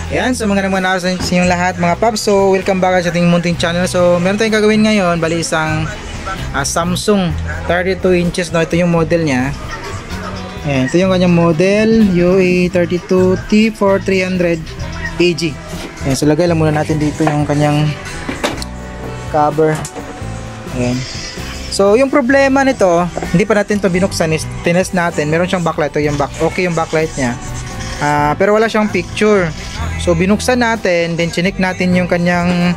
Ayan, so mga naman sa inyong lahat mga paps. So welcome back sa ating munting channel. So meron tayong gagawin ngayon, bali isang Samsung 32 inches, no? Ito yung model niya. Ayan, ito yung kanyang model UE32T4300 AG. Ayan, so lagay lang muna natin dito yung kanyang cover. Ayan. So yung problema nito, hindi pa natin ito binuksan, is tinest natin. Meron siyang backlight, ito yung okay yung backlight niya. Pero wala siyang picture. So binuksan natin, then chinik natin yung kanyang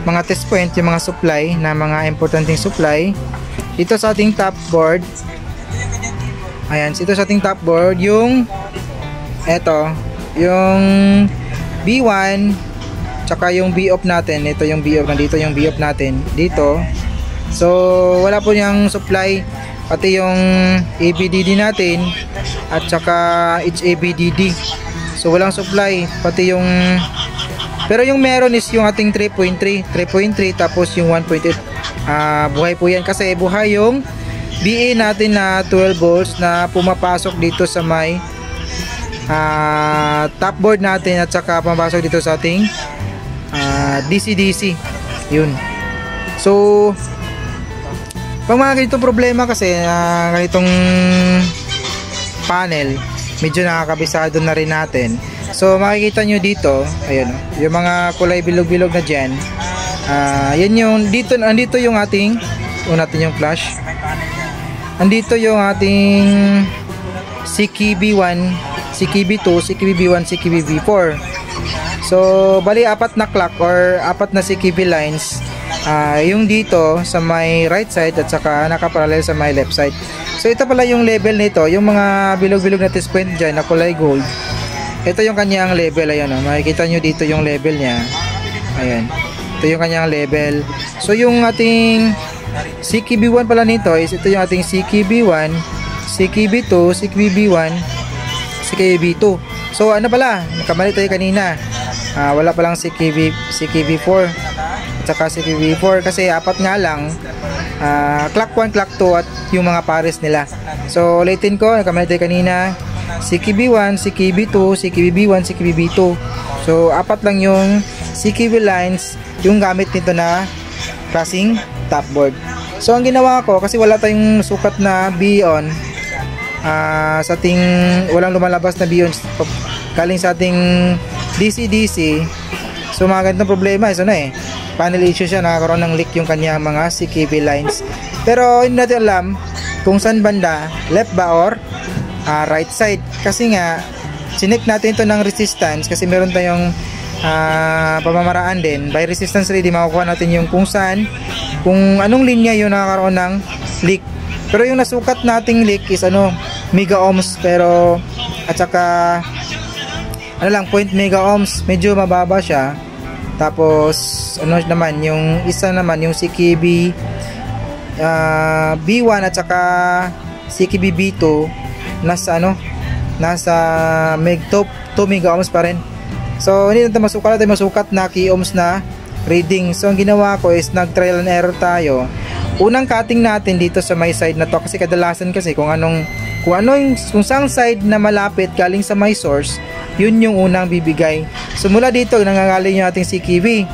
mga test point, yung mga supply na mga importanteng supply dito sa ating top board. Ayan, dito sa ating top board yung eto, yung B1 tsaka yung B-off natin. Ito yung B-off, nandito yung B-off natin dito. So wala po niyang supply, pati yung ABDD natin at saka HABDD. So walang supply, pati yung, pero yung meron is yung ating 3.3 tapos yung 1.8. Buhay po yan kasi buhay yung BA natin na 12 volts na pumapasok dito sa may top board natin at saka pumapasok dito sa ating DC-DC. Yun. So pag mga ganitong problema kasi ganitong panel, medyo nakakabisado na rin natin. So makikita nyo dito, ayun, yung mga kulay bilog-bilog na dyan. Yan yung, andito yung ating, natin yung flash. Andito yung ating CKB1, CKB2, CKB1, CKB4. So bali apat na clock or apat na CKB lines. Yung dito sa may right side at saka nakaparallel sa may left side. So ito pala yung level nito, yung mga bilog-bilog na test point dyan na kulay gold. Ito yung kanyang level, ayan, makikita nyo dito yung level nya. Ayan, ito yung kanyang level. So yung ating CKB1 pala nito is ito yung ating CKB1, CKB2, CKB1, CKB2. So ano pala, nakamali tayo kanina, wala palang CKB4 at saka CKB4 kasi apat nga lang. Clock 1, clock 2 at yung mga pares nila. So ulitin ko, nakamali tayo kanina, CKB1, CKB2, CKB1, CKB2. So apat lang yung CKB lines yung gamit nito na klaseng top board. So ang ginawa ko, kasi wala tayong sukat na B-on sa ating, walang lumalabas na B-on galing sa ating DC-DC. So mga ganitong problema, so na panel issue siya, nakakaroon ng leak yung kanya mga CKB lines. Pero hindi natin alam kung saan banda, left ba or right side. Kasi nga chinek natin ito ng resistance kasi meron tayong pamamaraan din. By resistance ready, makukuha natin yung kung saan, kung anong linya yung nakakaroon ng leak. Pero yung nasukat nating leak is mega ohms, pero at saka lang 0.0 mega ohms, medyo mababa siya. Tapos naman yung isa naman yung CKB B1 at saka CKB B2 nasa nasa 2 mega ohms pa rin. So hindi natin masukat na key ohms na reading. So ang ginawa ko is nag trial and error tayo. Unang cutting natin dito sa may side na to, kasi kadalasan kasi kung saan side na malapit galing sa my source, yun yung unang bibigay. So mula dito nangangaling yung ating CKB.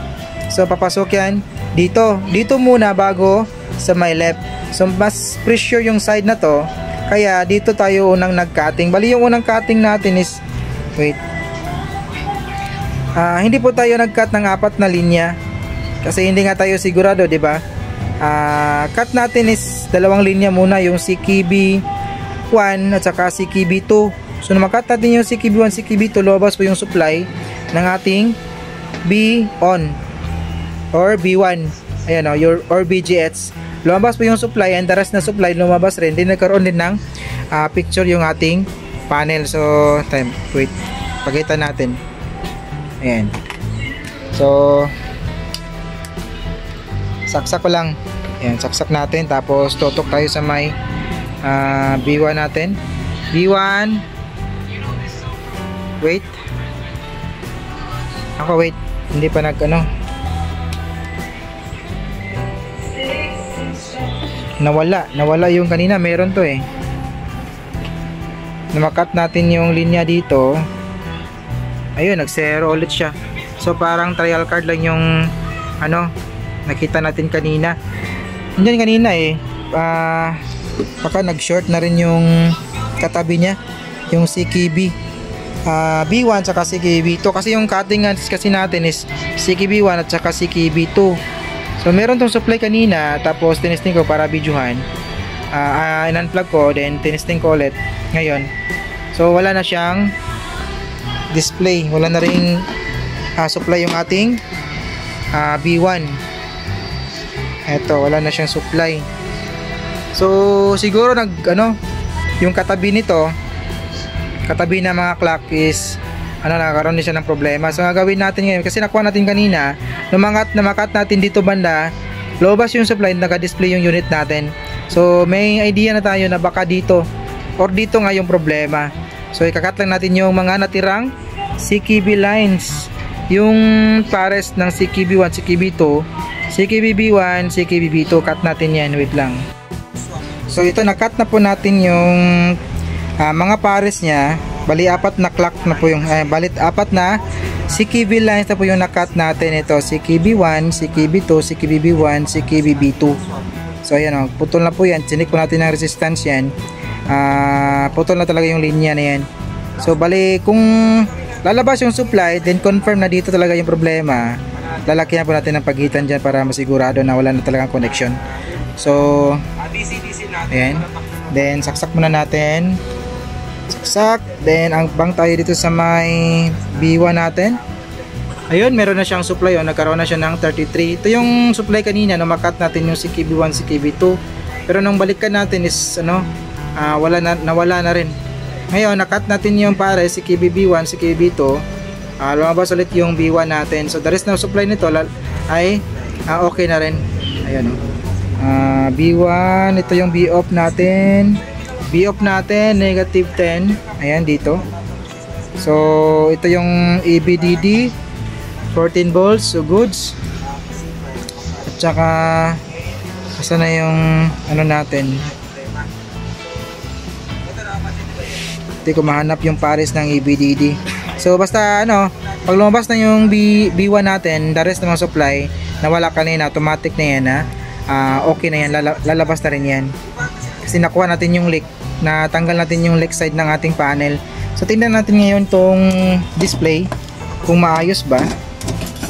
So papasok yan dito muna bago sa my left. So mas pressure yung side na to, kaya dito tayo unang nag-cutting. Bali yung unang cutting natin is, hindi po tayo nag-cut ng apat na linya kasi hindi nga tayo sigurado, di ba? Cut natin is dalawang linya muna, yung CKB1 at saka CKB2. So naman-cut natin yung CKB1, CKB2, lumabas po yung supply ng ating B-on or B1. Ayan or BGH. Lumabas po yung supply and the rest na supply lumabas rin. Then nagkaroon din ng picture yung ating panel. So pakita natin. Ayan. So saksak ko lang. Ayan, saksak natin. Tapos tutok tayo sa may B1 natin. B1. Wait. Hindi pa nawala yung kanina, meron to na makat natin yung linya dito, ayun, nag-zero ulit siya. So parang trial card lang yung ano, nakita natin kanina. Hindi kanina baka nag-short na rin yung katabi niya, yung CKB B1 saka CKB 2, kasi yung cutting kasi natin is CKB 1 at saka CKB 2. So meron tong supply kanina, tapos tinesting ko para videohan, in-unplug ko, then tinesting ko ulit ngayon. So wala na siyang display, wala na ring supply yung ating B1. Eto, wala na siyang supply. So siguro yung katabi nito, katabi na mga clock is nagkaroon din siya ng problema. So gagawin natin ngayon, kasi nakuha natin kanina, namakat natin dito banda, lobas yung supply, naka-display yung unit natin. So may idea na tayo na baka dito or dito nga yung problema. So ikakat lang natin yung mga natirang CKB lines, yung pares ng CKB1, CKB2, CKB1, CKB2, cut natin yan, wait lang. So ito, nakat na po natin yung mga pares nya. Bali apat na clock na po yung balit apat na CKB lines na po yung nakat natin. Ito CKB1, CKB2, CKB1, CKB2. So ayan, putol na po yan. Chinik po natin ng resistance yan. Putol na talaga yung linya na yan. So bali kung lalabas yung supply, then confirm na dito talaga yung problema, lalakyan po natin ang pagitan dyan para masigurado na wala na talagang connection. So ayan, then saksak muna natin, saksak, then ang bang tayo dito sa may B1 natin. Ayun, meron na siyang supply, nagkaroon na siya ng 33. Ito yung supply kanina, makat natin yung CKB1, CKB2, pero nung balikan natin is nawala na rin. Ngayon, nakat natin yung pare CKB1, CKB2, lumabas ulit yung B1 natin. So the rest ng supply nito ay okay na rin. Ayan, B1, ito yung B-off natin. B-off natin, negative 10. Ayan, dito. So ito yung ABDD, 14 volts, so goods. At saka asa na yung natin, hindi ko mahanap yung pares ng ABDD. So basta pag lumabas na yung B1 natin, the rest ng mga supply nawala kanina, automatic na yan, okay na yan, lalabas na rin yan. Kasi nakuha natin yung leak, natanggal natin yung leak side ng ating panel. So tingnan natin ngayon tong display kung maayos ba.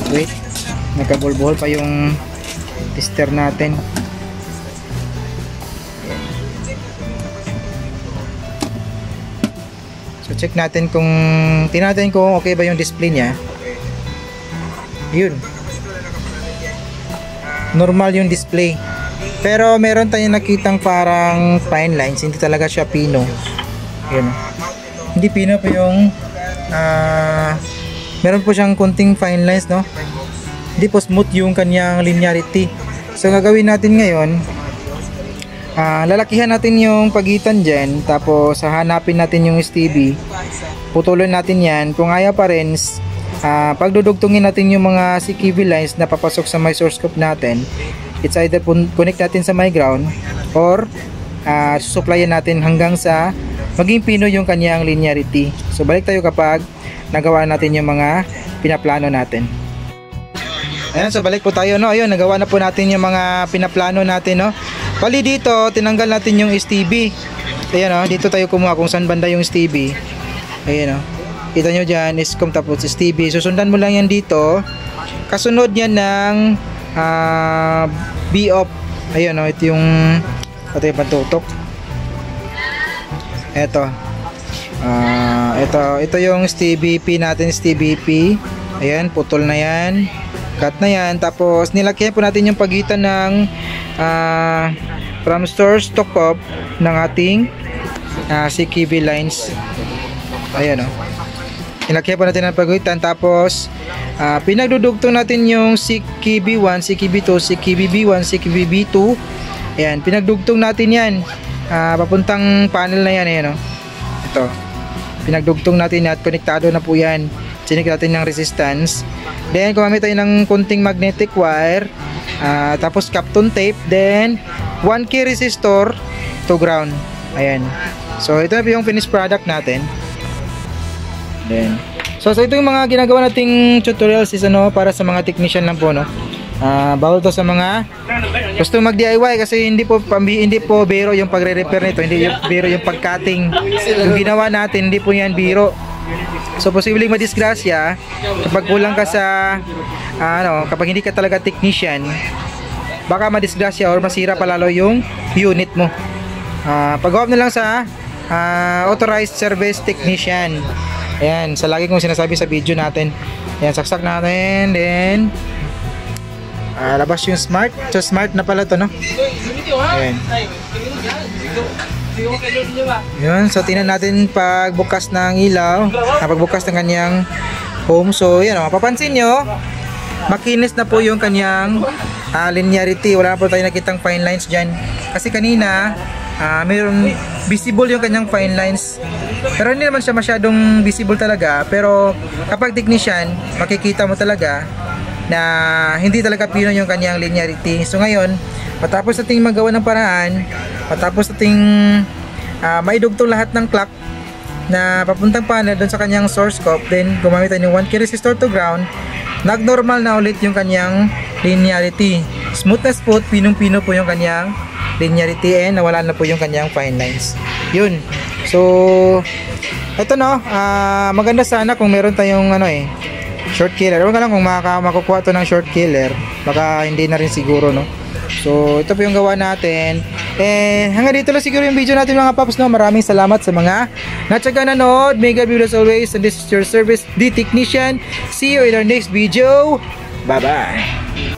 Wait, nagkabulbuhol pa yung tester natin. So check natin kung okay ba yung display niya. Yun, normal yung display, pero meron tayong nakitang parang fine lines, hindi talaga siya pino. Yun, hindi pino pa yung meron po siyang konting fine lines, no? Hindi po smooth yung kanyang linearity. So gagawin natin ngayon, lalakihan natin yung pagitan dyan, tapos hahanapin natin yung STB, putulin natin yan. Kung ayaw pa rin, pagdudugtungin natin yung mga CKB lines na papasok sa may source scope natin. It's either connect natin sa my ground or susuplayan natin hanggang sa maging pino yung kanyang linearity. So balik tayo kapag nagawa natin yung mga pinaplano natin. Ayan, so balik po tayo, no? Ayun, nagawa na po natin yung mga pinaplano natin, no? Bali dito, tinanggal natin yung STB. Ayan, no? Dito tayo kumuha kung saan banda yung STB. Ayan, no? Kita nyo dyan, ISCOM tapos STB. Susundan mo lang yan dito. Kasunod yan ng B-off. Ayan, no? Ito yung pantutok. Ito yung STBP natin, STBP. Ayan, putol na yan, cut na yan. Tapos nilagyan po natin yung pagitan ng from source to cop ng ating CKB lines. Ayan, nilagyan po natin ang pagitan. Tapos pinagdudugtong natin yung CKB1, CKB2, CKBB1, CKBB2. Ayan, pinagdugtong natin yan papuntang panel na yan. Ayan, ito, pinagdugtong natin at konektado na po yan. Chinik natin ng resistance. Then gumamit tayo ng kunting magnetic wire, tapos Kapton tape, then 1K resistor to ground. Ayan. So ito na po yung finished product natin. Then, so ito yung mga ginagawa nating tutorials is ano, para sa mga technician lang po, no. Bawal to sa mga gusto mag DIY kasi hindi po biro yung pagre-repair nito, hindi yung biro yung pag-cutting. Yung ginawa natin hindi po yan biro. So posibleng madisgrasya kapag kulang ka sa kapag hindi ka talaga technician, baka madisgrasya or masira palalo yung unit mo. Pag-off na lang sa authorized service technician. Ayan, sa lagi kong sinasabi sa video natin. Ayan, saksak natin, then labas yung smart. So smart na pala to, no? Ayan. Yun, so tingnan natin pagbukas ng ilaw, pagbukas ng kanyang home. So yan, mapapansin nyo, makinis na po yung kanyang linearity. Wala na po tayo nakitang fine lines dyan. Kasi kanina mayroon visible yung kanyang fine lines, pero hindi naman siya masyadong visible talaga. Pero kapag technician, makikita mo talaga na hindi talaga pino yung kanyang linearity. So ngayon, matapos nating magawa ng paraan, matapos nating maidugtong lahat ng clock na papuntang panel doon sa kanyang source scope, then gumamit tayo ng 1K resistor to ground, nag-normal na ulit yung kanyang linearity. Smooth na smooth, pinong-pino po yung kanyang linearity, and nawala na po yung kanyang fine lines. Yun. So ito, no, maganda sana kung meron tayong short killer. Ewan ka lang kung makukuha to ng short killer, baka hindi na rin siguro, no. So ito po yung gawa natin. Hanggang dito lang siguro yung video natin, mga paps, no. Maraming salamat sa mga natsaga nanood. May God be as always, and this is your service, the technician. See you in our next video. Bye bye.